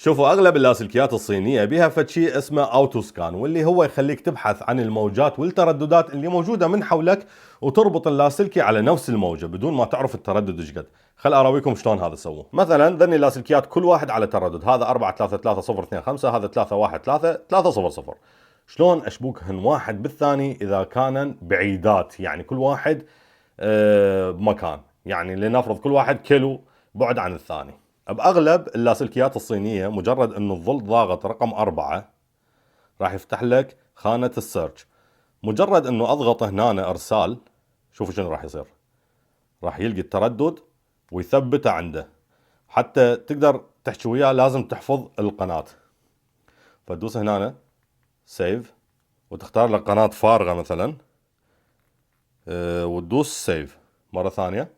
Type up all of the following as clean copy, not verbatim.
شوفوا اغلب اللاسلكيات الصينيه بها فشي اسمه اوتو سكان، واللي هو يخليك تبحث عن الموجات والترددات اللي موجوده من حولك وتربط اللاسلكي على نفس الموجه بدون ما تعرف التردد ايش قد. خل اراويكم شلون هذا سووه. مثلا ذني اللاسلكيات كل واحد على تردد، هذا 43325، هذا 313300. شلون اشبكهن واحد بالثاني اذا كانن بعيدات، يعني كل واحد بمكان، يعني لنفرض كل واحد كيلو بعد عن الثاني. بأغلب اللاسلكيات الصينية مجرد أنه تظل ضاغط رقم 4 راح يفتح لك خانة السيرش. مجرد أنه أضغط هنا إرسال، شوفوا شنو راح يصير. راح يلقي التردد ويثبته عنده. حتى تقدر تحكي وياه لازم تحفظ القناة. فتدوس هنا سيف وتختار لك قناة فارغة مثلا، وتدوس سيف مرة ثانية.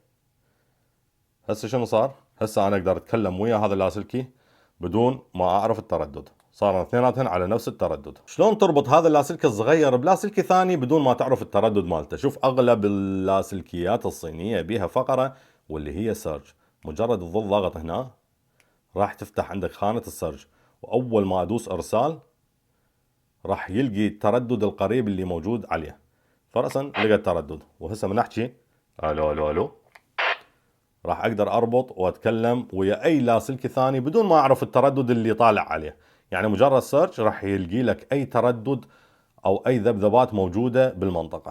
هسه شنو صار؟ هسه انا اقدر اتكلم ويا هذا اللاسلكي بدون ما اعرف التردد، صار اثنيناتهن على نفس التردد. شلون تربط هذا اللاسلكي الصغير بلاسلكي ثاني بدون ما تعرف التردد مالته؟ شوف اغلب اللاسلكيات الصينيه بيها فقره واللي هي سيرج. مجرد تظل ضاغط هنا راح تفتح عندك خانه السيرج، واول ما ادوس ارسال راح يلقي التردد القريب اللي موجود عليه. فرأسا لقى التردد، وهسه من احكي الو الو الو راح اقدر اربط واتكلم ويا اي لاسلكي ثاني بدون ما اعرف التردد اللي طالع عليه. يعني مجرد سيرش راح يلقي لك اي تردد او اي ذبذبات موجودة بالمنطقة.